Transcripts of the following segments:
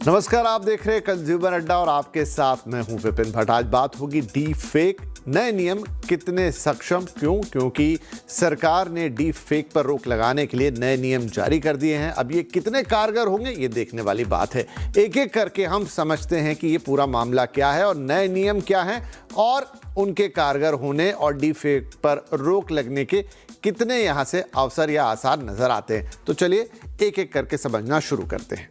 नमस्कार, आप देख रहे हैं कंज्यूमर अड्डा और आपके साथ मैं हूं विपिन भट्ट। आज बात होगी डीप फेक। नए नियम कितने सक्षम, क्यों? क्योंकि सरकार ने डीप फेक पर रोक लगाने के लिए नए नियम जारी कर दिए हैं। अब ये कितने कारगर होंगे, ये देखने वाली बात है। एक एक करके हम समझते हैं कि ये पूरा मामला क्या है और नए नियम क्या हैं और उनके कारगर होने और डीप फेक पर रोक लगने के कितने यहाँ से अवसर या आसार नजर आते हैं। तो चलिए एक एक करके समझना शुरू करते हैं।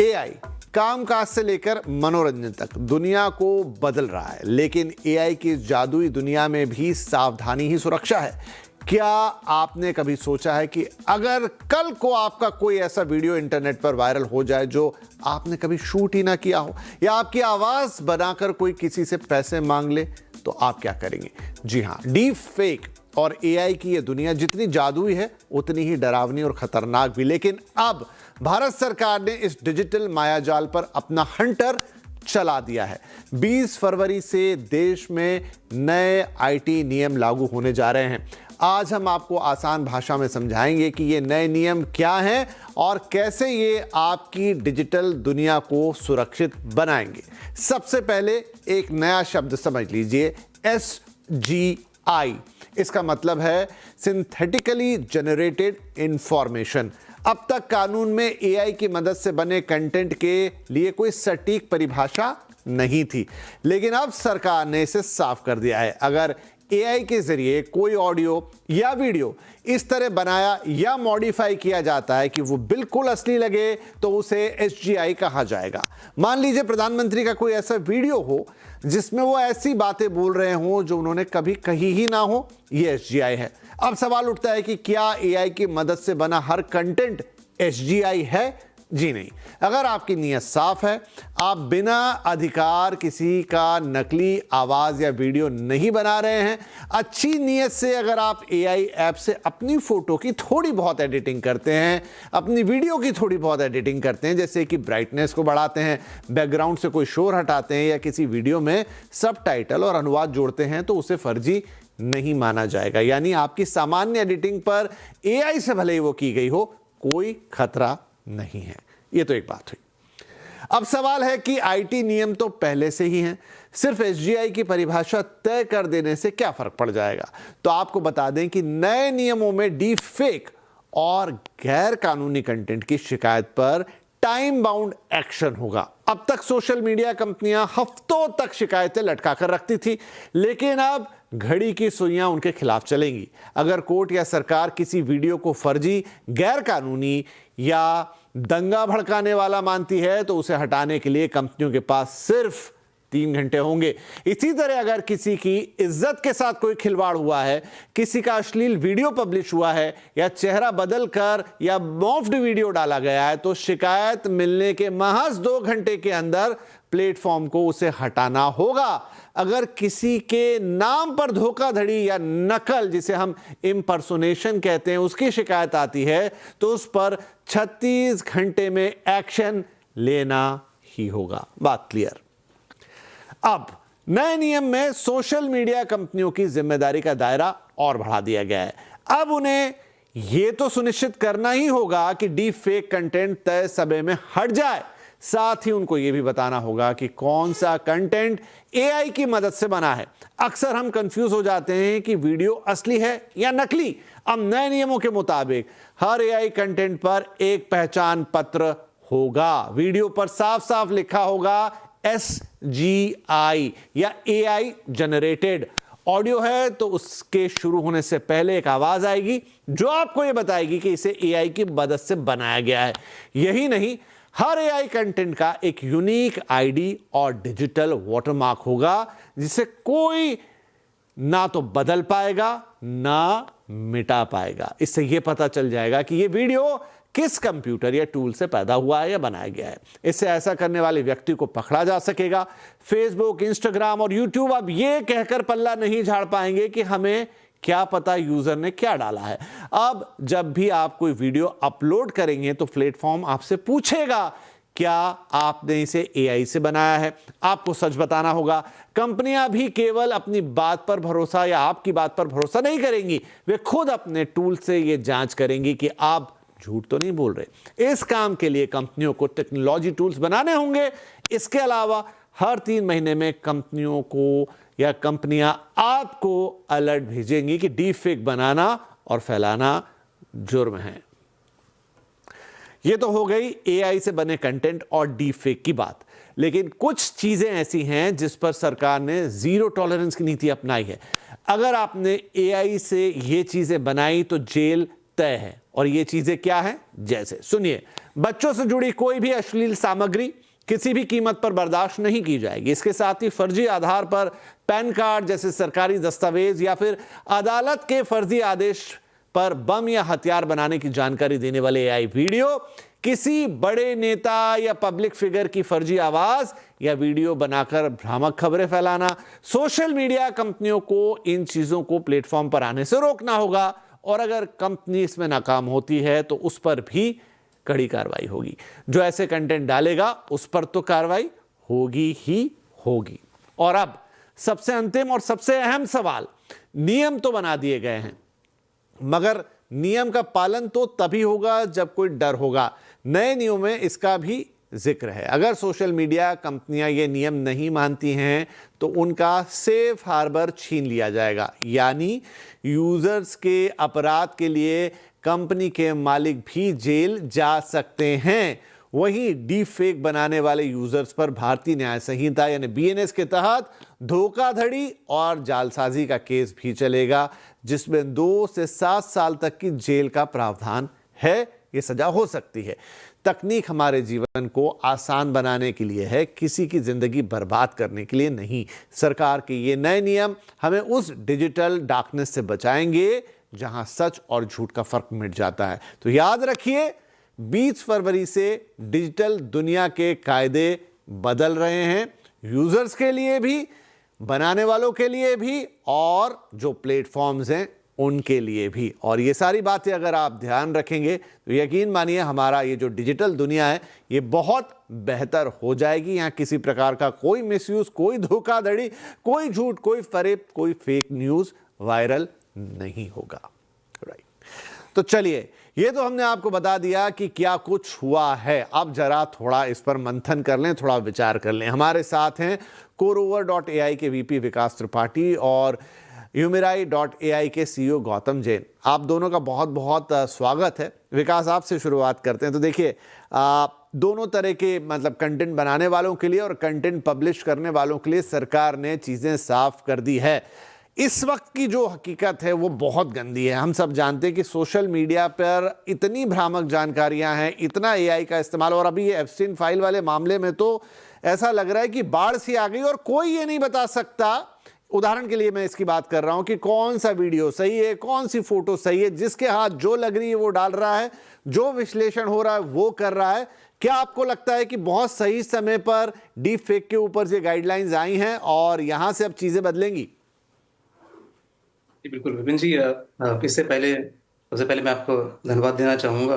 एआई कामकाज से लेकर मनोरंजन तक दुनिया को बदल रहा है, लेकिन एआई की इस जादुई दुनिया में भी सावधानी ही सुरक्षा है। क्या आपने कभी सोचा है कि अगर कल को आपका कोई ऐसा वीडियो इंटरनेट पर वायरल हो जाए जो आपने कभी शूट ही ना किया हो, या आपकी आवाज बनाकर कोई किसी से पैसे मांग ले, तो आप क्या करेंगे? जी हां, डीप फेक और एआई की ये दुनिया जितनी जादुई है उतनी ही डरावनी और खतरनाक भी। लेकिन अब भारत सरकार ने इस डिजिटल मायाजाल पर अपना हंटर चला दिया है। 20 फरवरी से देश में नए आईटी नियम लागू होने जा रहे हैं। आज हम आपको आसान भाषा में समझाएंगे कि ये नए नियम क्या हैं और कैसे ये आपकी डिजिटल दुनिया को सुरक्षित बनाएंगे। सबसे पहले एक नया शब्द समझ लीजिए, SGI। इसका मतलब है सिंथेटिकली जनरेटेड इंफॉर्मेशन। अब तक कानून में एआई की मदद से बने कंटेंट के लिए कोई सटीक परिभाषा नहीं थी, लेकिन अब सरकार ने इसे साफ कर दिया है। अगर एआई के जरिए कोई ऑडियो या वीडियो इस तरह बनाया या मॉडिफाई किया जाता है कि वो बिल्कुल असली लगे, तो उसे SGI कहा जाएगा। मान लीजिए प्रधानमंत्री का कोई ऐसा वीडियो हो जिसमें वो ऐसी बातें बोल रहे हों जो उन्होंने कभी कही ही ना हो, ये SGI है। अब सवाल उठता है कि क्या एआई की मदद से बना हर कंटेंट SGI है? जी नहीं। अगर आपकी नीयत साफ है, आप बिना अधिकार किसी का नकली आवाज या वीडियो नहीं बना रहे हैं, अच्छी नीयत से अगर आप एआई ऐप से अपनी फोटो की थोड़ी बहुत एडिटिंग करते हैं, अपनी वीडियो की थोड़ी बहुत एडिटिंग करते हैं, जैसे कि ब्राइटनेस को बढ़ाते हैं, बैकग्राउंड से कोई शोर हटाते हैं या किसी वीडियो में सबटाइटल और अनुवाद जोड़ते हैं, तो उसे फर्जी नहीं माना जाएगा। यानी आपकी सामान्य एडिटिंग पर एआई से भले ही वो की गई हो, कोई खतरा नहीं है। ये तो एक बात हुई। अब सवाल है कि आईटी नियम तो पहले से ही हैं, सिर्फ SGI की परिभाषा तय कर देने से क्या फर्क पड़ जाएगा? तो आपको बता दें कि नए नियमों में डीप फेक और गैर कानूनी कंटेंट की शिकायत पर टाइम बाउंड एक्शन होगा। अब तक सोशल मीडिया कंपनियां हफ्तों तक शिकायतें लटका कर रखती थी, लेकिन अब घड़ी की सुइयां उनके खिलाफ चलेंगी। अगर कोर्ट या सरकार किसी वीडियो को फर्जी, गैर कानूनी या दंगा भड़काने वाला मानती है, तो उसे हटाने के लिए कंपनियों के पास सिर्फ 3 घंटे होंगे। इसी तरह अगर किसी की इज्जत के साथ कोई खिलवाड़ हुआ है, किसी का अश्लील वीडियो पब्लिश हुआ है या चेहरा बदलकर या मॉर्फ्ड वीडियो डाला गया है, तो शिकायत मिलने के महज 2 घंटे के अंदर प्लेटफॉर्म को उसे हटाना होगा। अगर किसी के नाम पर धोखाधड़ी या नकल, जिसे हम इम्पर्सोनेशन कहते हैं, उसकी शिकायत आती है, तो उस पर 36 घंटे में एक्शन लेना ही होगा। बात क्लियर। अब नए नियम में सोशल मीडिया कंपनियों की जिम्मेदारी का दायरा और बढ़ा दिया गया है। अब उन्हें यह तो सुनिश्चित करना ही होगा कि डीप फेक कंटेंट तय समय में हट जाए, साथ ही उनको यह भी बताना होगा कि कौन सा कंटेंट एआई की मदद से बना है। अक्सर हम कंफ्यूज हो जाते हैं कि वीडियो असली है या नकली। अब नए नियमों के मुताबिक हर एआई कंटेंट पर एक पहचान पत्र होगा। वीडियो पर साफ साफ लिखा होगा SGI या AI जनरेटेड। ऑडियो है तो उसके शुरू होने से पहले एक आवाज आएगी जो आपको यह बताएगी कि इसे एआई की मदद से बनाया गया है। यही नहीं, हर एआई कंटेंट का एक यूनिक आईडी और डिजिटल वाटरमार्क होगा, जिसे कोई ना तो बदल पाएगा ना मिटा पाएगा। इससे यह पता चल जाएगा कि यह वीडियो किस कंप्यूटर या टूल से पैदा हुआ है या बनाया गया है। इससे ऐसा करने वाले व्यक्ति को पकड़ा जा सकेगा। फेसबुक, इंस्टाग्राम और यूट्यूब अब यह कहकर पल्ला नहीं झाड़ पाएंगे कि हमें क्या पता यूजर ने क्या डाला है। अब जब भी आप कोई वीडियो अपलोड करेंगे तो प्लेटफॉर्म आपसे पूछेगा क्या आपने इसे एआई से बनाया है। आपको सच बताना होगा। कंपनियां भी केवल अपनी बात पर भरोसा या आपकी बात पर भरोसा नहीं करेंगी, वे खुद अपने टूल से यह जांच करेंगी कि आप झूठ तो नहीं बोल रहे। इस काम के लिए कंपनियों को टेक्नोलॉजी टूल्स बनाने होंगे। इसके अलावा हर 3 महीने में कंपनियों को या कंपनियां आपको अलर्ट भेजेंगी कि डीप फेक बनाना और फैलाना जुर्म है। ये तो हो गई एआई से बने कंटेंट और डीप फेक की बात, लेकिन कुछ चीजें ऐसी हैं जिस पर सरकार ने जीरो टॉलरेंस की नीति अपनाई है। अगर आपने एआई से ये चीजें बनाई तो जेल तय है। और ये चीजें क्या हैं? जैसे सुनिए, बच्चों से जुड़ी कोई भी अश्लील सामग्री किसी भी कीमत पर बर्दाश्त नहीं की जाएगी। इसके साथ ही फर्जी आधार पर पैन कार्ड जैसे सरकारी दस्तावेज या फिर अदालत के फर्जी आदेश पर बम या हथियार बनाने की जानकारी देने वाले एआई वीडियो, किसी बड़े नेता या पब्लिक फिगर की फर्जी आवाज या वीडियो बनाकर भ्रामक खबरें फैलाना, सोशल मीडिया कंपनियों को इन चीजों को प्लेटफॉर्म पर आने से रोकना होगा। और अगर कंपनी इसमें नाकाम होती है तो उस पर भी कड़ी कार्रवाई होगी। जो ऐसे कंटेंट डालेगा उस पर तो कार्रवाई होगी ही होगी। और अब सबसे अंतिम और सबसे अहम सवाल, नियम तो बना दिए गए हैं, मगर नियम का पालन तो तभी होगा जब कोई डर होगा। नए नियमों में इसका भी जिक्र है। अगर सोशल मीडिया कंपनियां ये नियम नहीं मानती हैं तो उनका सेफ हार्बर छीन लिया जाएगा, यानी यूजर्स के अपराध के लिए कंपनी के मालिक भी जेल जा सकते हैं। वहीं डीप फेक बनाने वाले यूजर्स पर भारतीय न्याय संहिता यानी बीएनएस के तहत धोखाधड़ी और जालसाजी का केस भी चलेगा, जिसमें 2 से 7 साल तक की जेल का प्रावधान है। ये सजा हो सकती है। तकनीक हमारे जीवन को आसान बनाने के लिए है, किसी की जिंदगी बर्बाद करने के लिए नहीं। सरकार के ये नए नियम हमें उस डिजिटल डार्कनेस से बचाएंगे जहां सच और झूठ का फर्क मिट जाता है। तो याद रखिए, 20 फरवरी से डिजिटल दुनिया के कायदे बदल रहे हैं, यूजर्स के लिए भी, बनाने वालों के लिए भी और जो प्लेटफॉर्म्स हैं उनके लिए भी। और ये सारी बातें अगर आप ध्यान रखेंगे तो यकीन मानिए हमारा ये जो डिजिटल दुनिया है ये बहुत बेहतर हो जाएगी। यहाँ किसी प्रकार का कोई मिसयूज, कोई धोखाधड़ी, कोई झूठ, कोई फरेब, कोई फेक न्यूज़ वायरल नहीं होगा। राइट, तो चलिए, ये तो हमने आपको बता दिया कि क्या कुछ हुआ है। अब जरा थोड़ा इस पर मंथन कर लें, थोड़ा विचार कर लें। हमारे साथ हैं CoreOver.ai के वीपी विकास त्रिपाठी और Humira.ai के सीईओ गौतम जैन। आप दोनों का बहुत बहुत स्वागत है। विकास, आपसे शुरुआत करते हैं। तो देखिए, दोनों तरह के मतलब कंटेंट बनाने वालों के लिए और कंटेंट पब्लिश करने वालों के लिए सरकार ने चीज़ें साफ कर दी है। इस वक्त की जो हकीकत है वो बहुत गंदी है। हम सब जानते हैं कि सोशल मीडिया पर इतनी भ्रामक जानकारियां हैं, इतना एआई का इस्तेमाल, और अभी ये एप्स्टीन फाइल वाले मामले में तो ऐसा लग रहा है कि बाढ़ सी आ गई और कोई ये नहीं बता सकता। उदाहरण के लिए मैं इसकी बात कर रहा हूं कि कौन सा वीडियो सही है, कौन सी फोटो सही है, जिसके हाथ जो लग रही है वो डाल रहा है, जो विश्लेषण हो रहा है वो कर रहा है। क्या आपको लगता है कि बहुत सही समय पर डीप फेक के ऊपर से गाइडलाइंस आई हैं और यहां से अब चीजें बदलेंगी? जी, बिल्कुल विपिन जी, इससे पहले सबसे पहले मैं आपको धन्यवाद देना चाहूँगा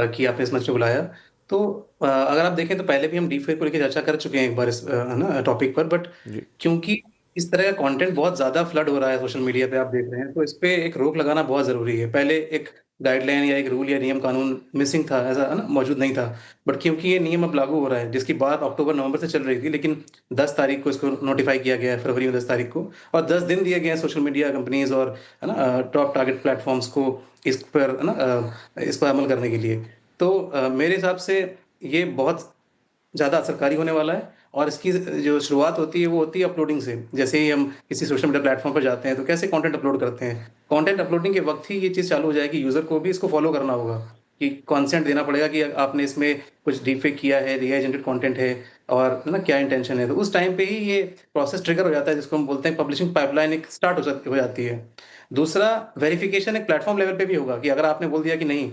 कि आपने इस मंच पे बुलाया। तो अगर आप देखें तो पहले भी हम डीप फेक को लेके चर्चा कर चुके हैं एक बार इस है ना टॉपिक पर, बट जी, क्योंकि इस तरह का कंटेंट बहुत ज़्यादा फ्लड हो रहा है सोशल मीडिया पे, आप देख रहे हैं, तो इस पे एक रोक लगाना बहुत ज़रूरी है। पहले एक गाइडलाइन या एक रूल या नियम कानून मिसिंग था, ऐसा है ना, मौजूद नहीं था। बट क्योंकि ये नियम अब लागू हो रहा है, जिसकी बात अक्टूबर-नवंबर से चल रही थी, लेकिन 10 तारीख को इसको नोटिफ़ाई किया गया है, फरवरी में 10 तारीख को, और 10 दिन दिए गए हैं सोशल मीडिया कंपनीज़ और है ना टॉप टारगेट प्लेटफ़ॉर्म्स को इस पर है ना इस पर अमल करने के लिए। तो मेरे हिसाब से ये बहुत ज़्यादा असरकारी होने वाला है, और इसकी जो शुरुआत होती है वो होती है अपलोडिंग से। जैसे ही हम किसी सोशल मीडिया प्लेटफ़ॉर्म पर जाते हैं तो कैसे कंटेंट अपलोड करते हैं। कंटेंट अपलोडिंग के वक़्त ही ये चीज़ चालू हो जाएगी, यूज़र को भी इसको फ़ॉलो करना होगा कि कंसेंट देना पड़ेगा कि आपने इसमें कुछ डीपफेक किया है, एआई जनरेटेड कंटेंट है और है ना क्या इंटेंशन है। तो उस टाइम पे ही ये प्रोसेस ट्रिगर हो जाता है, जिसको हम बोलते हैं पब्लिशिंग पाइपलाइन एक स्टार्ट हो जाती है। दूसरा, वेरिफिकेशन एक प्लेटफ़ॉर्म लेवल पे भी होगा कि अगर आपने बोल दिया कि नहीं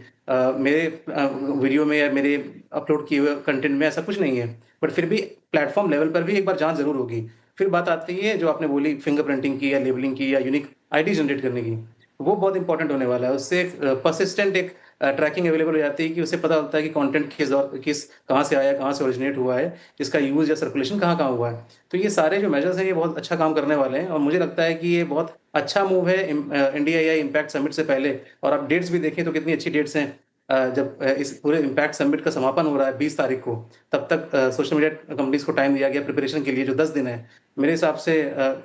मेरे वीडियो में या मेरे अपलोड किए हुए कंटेंट में ऐसा कुछ नहीं है, बट फिर भी प्लेटफ़ॉर्म लेवल पर भी एक बार जाँच ज़रूर होगी। फिर बात आती है जो आपने बोली फिंगरप्रिंटिंग की या लेबलिंग की या यूनिक आईडी जनरेट करने की, वो बहुत इंपॉर्टेंट होने वाला है। उससे पर्सिस्टेंट एक ट्रैकिंग अवेलेबल हो जाती है कि उसे पता होता है कि कंटेंट किस कहाँ से आया, कहाँ से ओरिजिनेट हुआ है, इसका यूज़ या सर्कुलेशन कहाँ-कहाँ हुआ है। तो ये सारे जो मेजर्स हैं ये बहुत अच्छा काम करने वाले हैं, और मुझे लगता है कि ये बहुत अच्छा मूव है इंडिया एआई इम्पैक्ट समिट से पहले। और आप डेट्स भी देखें तो कितनी अच्छी डेट्स हैं जब इस पूरे इम्पैक्ट समिट का समापन हो रहा है 20 तारीख को, तब तक सोशल मीडिया कंपनीज़ को टाइम दिया गया प्रिपरेशन के लिए, जो 10 दिन है। मेरे हिसाब से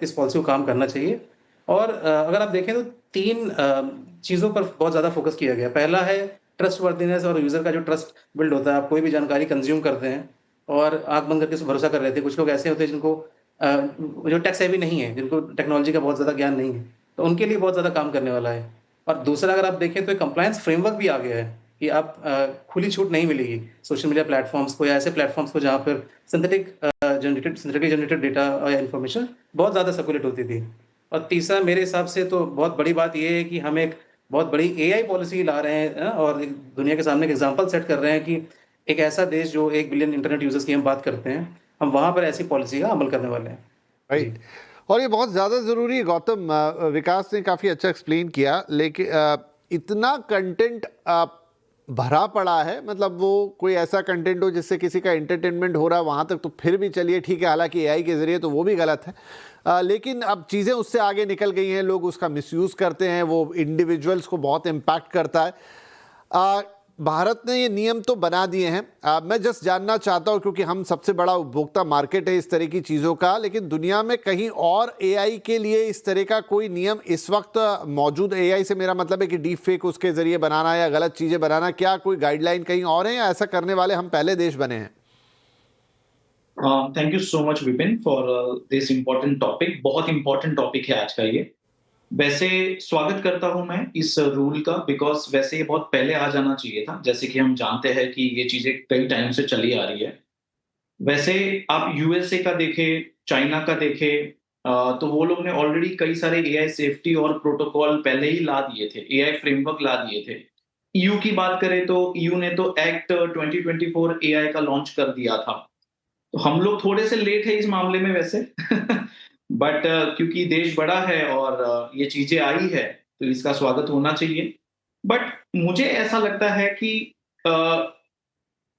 इस पॉलिसी को काम करना चाहिए। और अगर आप देखें तो 3 चीज़ों पर बहुत ज़्यादा फ़ोकस किया गया है। पहला है ट्रस्टवर्दीनेस और यूज़र का जो ट्रस्ट बिल्ड होता है। आप कोई भी जानकारी कंज़्यूम करते हैं और आँख बंद करके उस पे भरोसा कर रहे थे। कुछ लोग ऐसे होते हैं जिनको जो टेक सेवी नहीं है, जिनको टेक्नोलॉजी का बहुत ज़्यादा ज्ञान नहीं है, तो उनके लिए बहुत ज़्यादा काम करने वाला है। और दूसरा अगर आप देखें तो एक कंप्लायंस फ्रेमवर्क भी आ गया है कि आप खुली छूट नहीं मिलेगी सोशल मीडिया प्लेटफ़ॉर्म्स को या ऐसे प्लेटफ़ॉर्म्स को जहाँ पर सिंथेटिकली जनरेटेड डेटा या इन्फॉर्मेशन बहुत ज़्यादा सर्कुलेट होती थी। और तीसरा मेरे हिसाब से तो बहुत बड़ी बात ये है कि हम एक बहुत बड़ी एआई पॉलिसी ला रहे हैं और एक दुनिया के सामने एक एग्ज़ाम्पल सेट कर रहे हैं कि एक ऐसा देश जो 1 बिलियन इंटरनेट यूज़र्स की हम बात करते हैं, हम वहाँ पर ऐसी पॉलिसी का अमल करने वाले हैं। जी। राइट। और ये बहुत ज़्यादा ज़रूरी है गौतम। विकास ने काफ़ी अच्छा एक्सप्लेन किया, लेकिन इतना कंटेंट भरा पड़ा है, मतलब वो कोई ऐसा कंटेंट हो जिससे किसी का एंटरटेनमेंट हो रहा है वहाँ तक तो फिर भी चलिए ठीक है, हालांकि एआई के ज़रिए तो वो भी गलत है। लेकिन अब चीज़ें उससे आगे निकल गई हैं, लोग उसका मिसयूज़ करते हैं, वो इंडिविजुअल्स को बहुत इम्पैक्ट करता है। भारत ने ये नियम तो बना दिए हैं। मैं जस्ट जानना चाहता हूँ, क्योंकि हम सबसे बड़ा उपभोक्ता मार्केट है इस तरह की चीज़ों का, लेकिन दुनिया में कहीं और एआई के लिए इस तरह का कोई नियम इस वक्त मौजूद? एआई से मेरा मतलब है कि डीप फेक उसके ज़रिए बनाना या गलत चीज़ें बनाना, क्या कोई गाइडलाइन कहीं और है या ऐसा करने वाले हम पहले देश बने हैं? Thank you so much Vipin for this important topic. बहुत इम्पोर्टेंट टॉपिक है आज का ये। वैसे स्वागत करता हूं मैं इस रूल का, बिकॉज वैसे ये बहुत पहले आ जाना चाहिए था। जैसे कि हम जानते हैं कि ये चीजें कई टाइम से चली आ रही है। वैसे आप यूएसए का देखें, चाइना का देखें, तो वो लोग ने ऑलरेडी कई सारे एआई सेफ्टी और प्रोटोकॉल पहले ही ला दिए थे, एआई फ्रेमवर्क ला दिए थे। ईयू की बात करें तो ईयू ने तो एक्ट 2024 एआई का लॉन्च कर दिया था। तो हम लोग थोड़े से लेट है इस मामले में वैसे बट क्योंकि देश बड़ा है और ये चीजें आई है तो इसका स्वागत होना चाहिए। बट मुझे ऐसा लगता है कि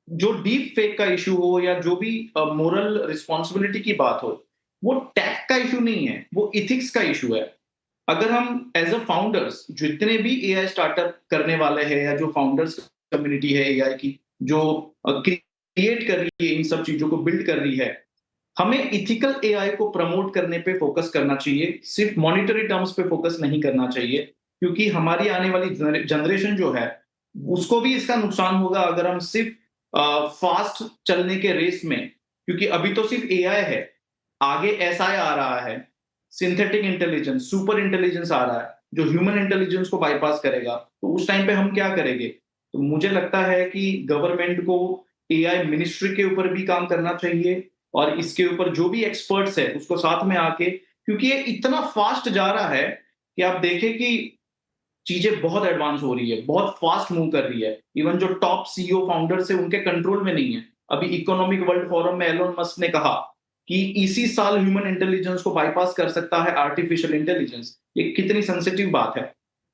जो डीप फेक का इशू हो या जो भी मोरल रिस्पॉन्सिबिलिटी की बात हो, वो टैग का इशू नहीं है, वो इथिक्स का इशू है। अगर हम एज अ फाउंडर्स जितने भी एआई स्टार्टअप करने वाले हैं या जो फाउंडर्स कम्युनिटी है एआई की, जो क्रिएट कर रही है, इन सब चीजों को बिल्ड कर रही है, हमें इथिकल एआई को प्रमोट करने पे फोकस करना चाहिए। सिर्फ मॉनिटरी टर्म्स पे फोकस नहीं करना चाहिए, क्योंकि हमारी आने वाली जनरेशन जो है उसको भी इसका नुकसान होगा अगर हम सिर्फ फास्ट चलने के रेस में, क्योंकि अभी तो सिर्फ एआई है, आगे एसआई आ रहा है, सिंथेटिक इंटेलिजेंस, सुपर इंटेलिजेंस आ रहा है जो ह्यूमन इंटेलिजेंस को बाईपास करेगा। तो उस टाइम पे हम क्या करेंगे? तो मुझे लगता है कि गवर्नमेंट को एआई मिनिस्ट्री के ऊपर भी काम करना चाहिए और इसके ऊपर जो भी एक्सपर्ट्स है उसको साथ में आके, क्योंकि ये इतना फास्ट जा रहा है कि आप देखें कि चीजें बहुत एडवांस हो रही है, बहुत फास्ट मूव कर रही है। इवन जो टॉप सीईओ फाउंडर्स है उनके कंट्रोल में नहीं है। अभी इकोनॉमिक वर्ल्ड फोरम में एलोन मस्क ने कहा कि इसी साल ह्यूमन इंटेलिजेंस को बाईपास कर सकता है आर्टिफिशियल इंटेलिजेंस। ये कितनी सेंसिटिव बात है।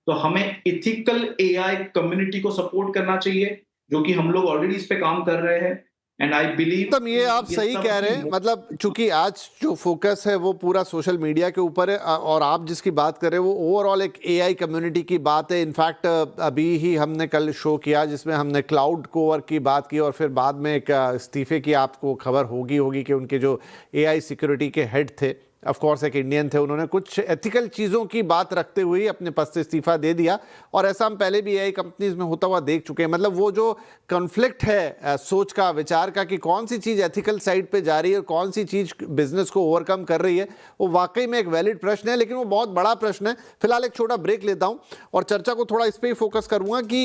तो हमें इथिकल एआई कम्युनिटी को सपोर्ट करना चाहिए, जो कि हम लोग ऑलरेडी इस पे काम कर रहे हैं। एंड आई बिलीव तब ये आप सही कह रहे हैं, मतलब चूंकि आज जो फोकस है वो पूरा सोशल मीडिया के ऊपर है, और आप जिसकी बात कर रहे हैं वो ओवरऑल एक एआई कम्युनिटी की बात है। इनफैक्ट अभी ही हमने कल शो किया जिसमें हमने क्लाउड कोवर की बात की, और फिर बाद में एक इस्तीफे की आपको खबर होगी कि उनके जो एआई सिक्योरिटी के हेड थे, ऑफ कोर्स एक इंडियन थे, उन्होंने कुछ एथिकल चीज़ों की बात रखते हुए अपने पद से इस्तीफा दे दिया। और ऐसा हम पहले भी एआई कंपनीज में होता हुआ देख चुके हैं। मतलब वो जो कॉन्फ्लिक्ट है सोच का, विचार का, कि कौन सी चीज़ एथिकल साइड पे जा रही है और कौन सी चीज़ बिजनेस को ओवरकम कर रही है, वो वाकई में एक वैलिड प्रश्न है, लेकिन वो बहुत बड़ा प्रश्न है। फिलहाल एक छोटा ब्रेक लेता हूँ और चर्चा को थोड़ा इस पर ही फोकस करूँगा कि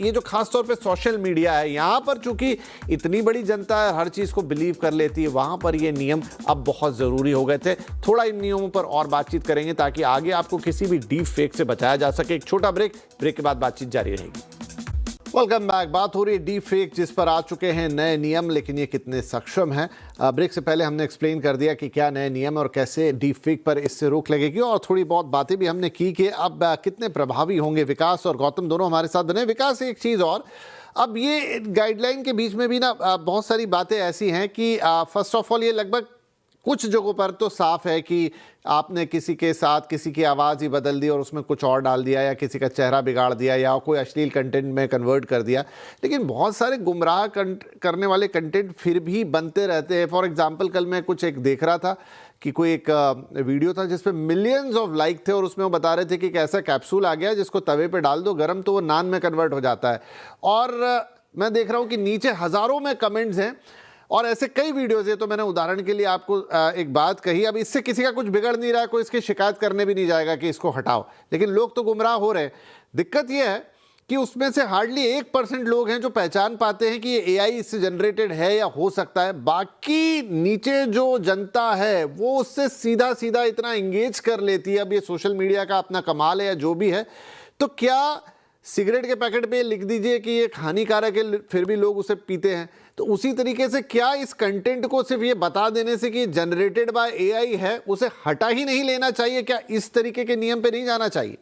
ये जो खासतौर पर सोशल मीडिया है, यहाँ पर चूंकि इतनी बड़ी जनता हर चीज़ को बिलीव कर लेती है, वहाँ पर ये नियम अब बहुत ज़रूरी हो गए थे। थोड़ा इन नियमों पर और बातचीत करेंगे ताकि आगे आपको किसी भी डीप फेक से बचाया जा सके। एक छोटा ब्रेक के बाद बातचीत जारी रहेगी। Welcome back. बात हो रही है डीप फेक, जिस पर आ चुके हैं नए नियम, लेकिन ये कितने सक्षम हैं। ब्रेक से पहले हमने एक्सप्लेन कर दिया कि क्या नए नियम और कैसे डीप फेक पर इससे रोक लगेगी, और थोड़ी बहुत बातें भी हमने की कि अब कितने प्रभावी होंगे। विकास और गौतम दोनों हमारे साथ बने। विकास, एक चीज़ और, अब ये गाइडलाइन के बीच में भी ना बहुत सारी बातें ऐसी हैं कि फर्स्ट ऑफ ऑल ये लगभग कुछ जगहों पर तो साफ है कि आपने किसी के साथ किसी की आवाज़ ही बदल दी और उसमें कुछ और डाल दिया, या किसी का चेहरा बिगाड़ दिया, या कोई अश्लील कंटेंट में कन्वर्ट कर दिया। लेकिन बहुत सारे गुमराह करने वाले कंटेंट फिर भी बनते रहते हैं। फॉर एग्जांपल कल मैं कुछ एक देख रहा था कि कोई एक वीडियो था जिस पे मिलियंस ऑफ लाइक थे, और उसमें वो बता रहे थे कि एक ऐसा कैप्सूल आ गया जिसको तवे पे डाल दो गरम तो वो नान में कन्वर्ट हो जाता है। और मैं देख रहा हूँ कि नीचे हज़ारों में कमेंट्स हैं और ऐसे कई वीडियोज़ हैं। तो मैंने उदाहरण के लिए आपको एक बात कही, अब इससे किसी का कुछ बिगड़ नहीं रहा है, कोई इसकी शिकायत करने भी नहीं जाएगा कि इसको हटाओ, लेकिन लोग तो गुमराह हो रहे हैं। दिक्कत यह है कि उसमें से हार्डली 1% लोग हैं जो पहचान पाते हैं कि ये एआई इससे जनरेटेड है या हो सकता है। बाकी नीचे जो जनता है वो उससे सीधा सीधा इतना इंगेज कर लेती है। अब ये सोशल मीडिया का अपना कमाल है या जो भी है। तो क्या सिगरेट के पैकेट पे लिख दीजिए कि ये हानिकारक है, फिर भी लोग उसे पीते हैं। तो उसी तरीके से क्या इस कंटेंट को सिर्फ ये बता देने से कि जनरेटेड बाय एआई है उसे हटा ही नहीं लेना चाहिए? क्या इस तरीके के नियम पे नहीं जाना चाहिए?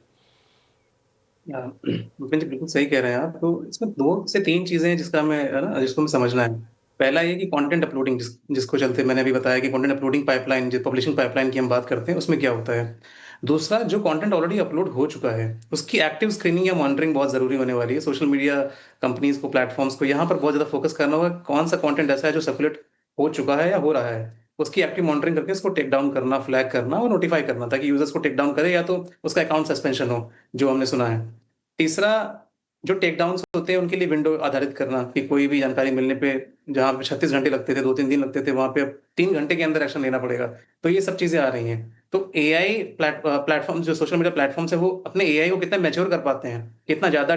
विपिन जी बिल्कुल सही कह रहे हैं आप। तो इसमें 2 से 3 चीजें हैं जिसको हमें समझना है। पहला ये कि कंटेंट अपलोडिंग जिसको चलते मैंने अभी बताया कि कंटेंट अपलोडिंग पाइपलाइन, जो पब्लिशिंग पाइपलाइन की हम बात करते हैं, उसमें क्या होता है। दूसरा, जो कंटेंट ऑलरेडी अपलोड हो चुका है उसकी एक्टिव स्क्रीनिंग या मॉनिटरिंग बहुत जरूरी होने वाली है। सोशल मीडिया कंपनीज को, प्लेटफॉर्म्स को यहाँ पर बहुत ज्यादा फोकस करना होगा। कौन सा कंटेंट ऐसा है जो सर्कुलेट हो चुका है या हो रहा है, उसकी एक्टिव मॉनिटरिंग करके उसको टेक डाउन करना, फ्लैग करना और नोटिफाई करना, ताकि यूजर्स को टेक डाउन करे या तो उसका अकाउंट सस्पेंशन हो, जो हमने सुना है। तीसरा, जो टेक डाउन्स होते हैं उनके लिए विंडो आधारित करना कि कोई भी जानकारी मिलने पे, जहाँ पे 36 घंटे लगते थे, 2-3 दिन लगते थे, वहां पे अब 3 घंटे के अंदर एक्शन लेना पड़ेगा। तो ये सब चीजें आ रही हैं। तो एआई प्लेटफॉर्म, जो सोशल मीडिया प्लेटफॉर्म्स है, वो अपने एआई को कितना मैच्योर कर पाते हैं, कितना ज्यादा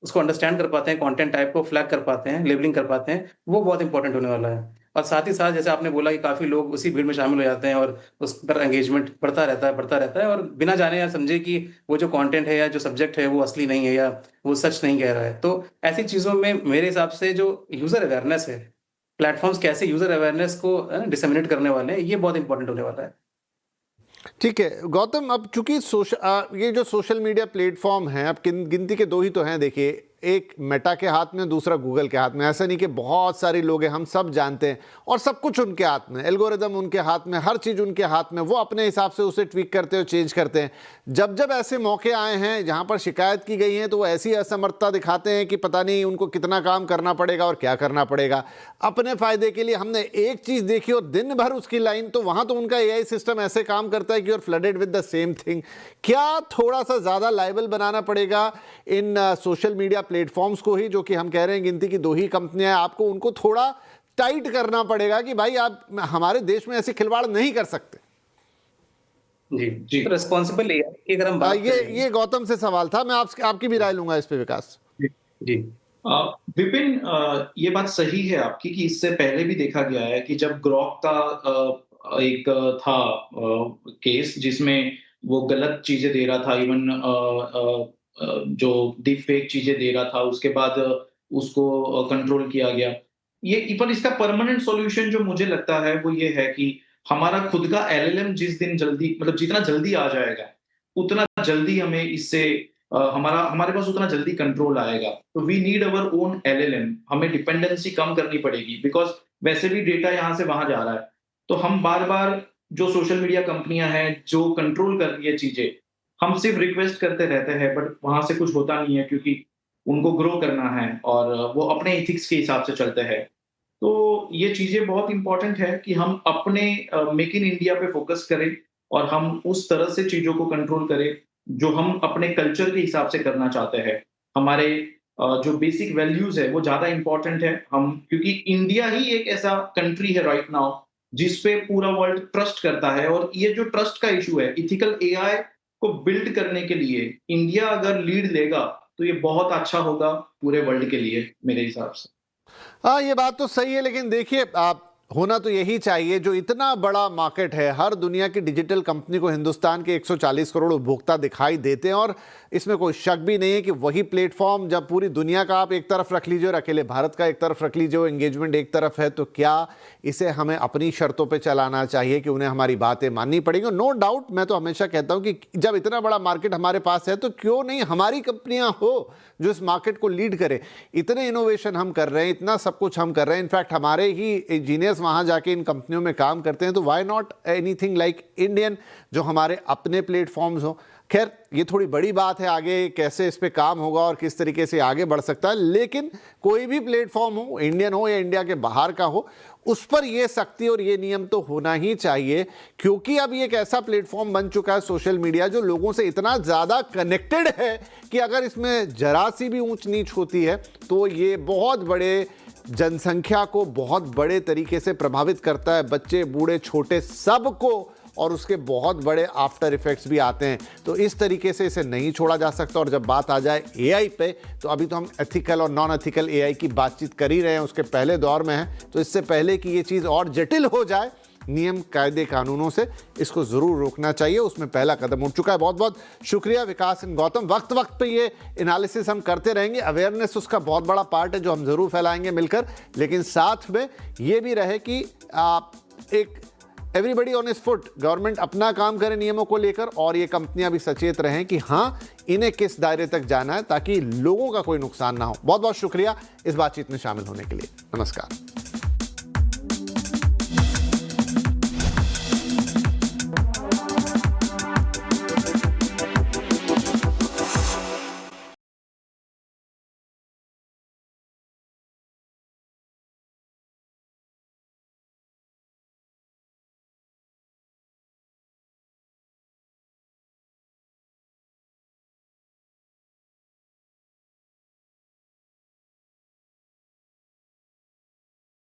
उसको अंडरस्टैंड कर पाते हैं, कंटेंट टाइप को फ्लैग कर पाते हैं, लेबलिंग कर पाते हैं, वो बहुत इंपॉर्टेंट होने वाला है। और साथ ही साथ जैसे आपने बोला कि काफी लोग उसी भीड़ में शामिल हो जाते हैं और उस पर एंगेजमेंट बढ़ता रहता है और बिना जाने या समझे कि वो जो कंटेंट है या जो सब्जेक्ट है वो असली नहीं है या वो सच नहीं कह रहा है। तो ऐसी चीजों में मेरे हिसाब से जो यूजर अवेयरनेस है, प्लेटफॉर्म्स कैसे यूजर अवेयरनेस को डिसेमिनेट करने वाले हैं, ये बहुत इंपॉर्टेंट होने वाला है। ठीक है गौतम, अब चूंकि ये जो सोशल मीडिया प्लेटफॉर्म हैं, अब गिनती के 2 ही तो हैं। देखिए, एक मेटा के हाथ में, दूसरा गूगल के हाथ में। ऐसा नहीं कि बहुत सारे लोग हैं, हम सब जानते हैं, और सब कुछ उनके हाथ में, एल्गोरिदम उनके हाथ में, हर चीज़ उनके हाथ में। वो अपने हिसाब से उसे ट्वीक करते हैं, चेंज करते हैं। जब जब ऐसे मौके आए हैं जहां पर शिकायत की गई है, तो वो ऐसी असमर्थता दिखाते हैं कि पता नहीं उनको कितना काम करना पड़ेगा और क्या करना पड़ेगा अपने फायदे के लिए। हमने एक चीज़ देखी और दिन भर उसकी लाइन, तो वहां तो उनका एआई सिस्टम ऐसे काम करता है कि you are flooded with the same thing. क्या थोड़ा सा ज़्यादा लायबल बनाना पड़ेगा इन सोशल मीडिया प्लेटफॉर्म्स को ही, जो कि हम कह रहे हैं गिनती की 2 ही कंपनियां हैं? आपको उनको थोड़ा टाइट करना पड़ेगा कि भाई आप हमारे देश में ऐसे खिलवाड़ नहीं कर सकते। जी जी, तो रिस्पॉन्सिबल एआई की अगर हम बात ये गौतम से सवाल था, मैं आपकी भी राय लूंगा इस पे, विकास जी। विपिन, ये बात सही है आपकी कि इससे पहले भी देखा गया है कि जब ग्रॉक का एक था केस जिसमें वो गलत चीजें दे रहा था, इवन जो डीप फेक चीजें दे रहा था, उसके बाद उसको कंट्रोल किया गया। ये पर इसका परमानेंट सॉल्यूशन जो मुझे लगता है वो ये है कि हमारा खुद का एलएलएम जिस दिन जल्दी, मतलब जितना जल्दी आ जाएगा उतना जल्दी हमें इससे हमारे पास उतना जल्दी कंट्रोल आएगा। तो we need our own LLM. हमें डिपेंडेंसी कम करनी पड़ेगी, बिकॉज वैसे भी डेटा यहाँ से वहां जा रहा है। तो हम बार बार, जो सोशल मीडिया कंपनियां हैं जो कंट्रोल कर रही है चीजें, हम सिर्फ रिक्वेस्ट करते रहते हैं, बट वहां से कुछ होता नहीं है, क्योंकि उनको ग्रो करना है और वो अपने इथिक्स के हिसाब से चलते हैं। तो ये चीजें बहुत इंपॉर्टेंट है कि हम अपने मेक इन इंडिया पे फोकस करें और हम उस तरह से चीजों को कंट्रोल करें जो हम अपने कल्चर के हिसाब से करना चाहते हैं। हमारे जो बेसिक वैल्यूज है वो ज्यादा इंपॉर्टेंट है। हम, क्योंकि इंडिया ही एक ऐसा कंट्री है राइट नाउ जिसपे पूरा वर्ल्ड ट्रस्ट करता है, और ये जो ट्रस्ट का इशू है, इथिकल एआई को बिल्ड करने के लिए इंडिया अगर लीड लेगा तो ये बहुत अच्छा होगा पूरे वर्ल्ड के लिए, मेरे हिसाब से। हाँ, ये बात तो सही है, लेकिन देखिए, आप होना तो यही चाहिए। जो इतना बड़ा मार्केट है, हर दुनिया की डिजिटल कंपनी को हिंदुस्तान के 140 करोड़ उपभोक्ता दिखाई देते हैं, और इसमें कोई शक भी नहीं है कि वही प्लेटफॉर्म जब पूरी दुनिया का आप एक तरफ रख लीजिए और अकेले भारत का एक तरफ रख लीजिए, वो एंगेजमेंट एक तरफ है, तो क्या इसे हमें अपनी शर्तों पे चलाना चाहिए कि उन्हें हमारी बातें माननी पड़ेंगी? नो डाउट, मैं तो हमेशा कहता हूं कि जब इतना बड़ा मार्केट हमारे पास है तो क्यों नहीं हमारी कंपनियां हो जो इस मार्केट को लीड करे। इतने इनोवेशन हम कर रहे हैं, इतना सब कुछ हम कर रहे हैं। इनफैक्ट हमारे ही इंजीनियर्स इंजीनियर्स वहाँ जाके इन कंपनियों में काम करते हैं, तो why not anything like Indian, जो हमारे अपने प्लेटफॉर्म्स हो। खैर ये थोड़ी बड़ी बात है, आगे कैसे इस पे काम होगा और किस तरीके से आगे बढ़ सकता है, लेकिन कोई भी प्लेटफॉर्म हो, इंडियन हो या इंडिया के बाहर का हो, उस पर ये सख्ती और ये नियम तो होना ही चाहिए, क्योंकि अब ये एक ऐसा प्लेटफॉर्म बन चुका है सोशल मीडिया जो लोगों से इतना ज़्यादा कनेक्टेड है कि अगर इसमें जरा सी भी ऊंच नीच होती है तो ये बहुत बड़े जनसंख्या को बहुत बड़े तरीके से प्रभावित करता है, बच्चे बूढ़े छोटे सबको, और उसके बहुत बड़े आफ्टर इफेक्ट्स भी आते हैं। तो इस तरीके से इसे नहीं छोड़ा जा सकता। और जब बात आ जाए एआई पे, तो अभी तो हम एथिकल और नॉन एथिकल एआई की बातचीत कर ही रहे हैं, उसके पहले दौर में हैं, तो इससे पहले कि ये चीज़ और जटिल हो जाए, नियम कायदे कानूनों से इसको ज़रूर रोकना चाहिए, उसमें पहला कदम उठ चुका है। बहुत बहुत शुक्रिया विकास एंड गौतम। वक्त वक्त पे ये एनालिसिस हम करते रहेंगे, अवेयरनेस उसका बहुत बड़ा पार्ट है जो हम ज़रूर फैलाएंगे मिलकर, लेकिन साथ में ये भी रहे कि एक everybody on his foot, government अपना काम करे नियमों को लेकर, और ये कंपनियां भी सचेत रहें कि हाँ इन्हें किस दायरे तक जाना है ताकि लोगों का कोई नुकसान ना हो। बहुत बहुत शुक्रिया इस बातचीत में शामिल होने के लिए। नमस्कार।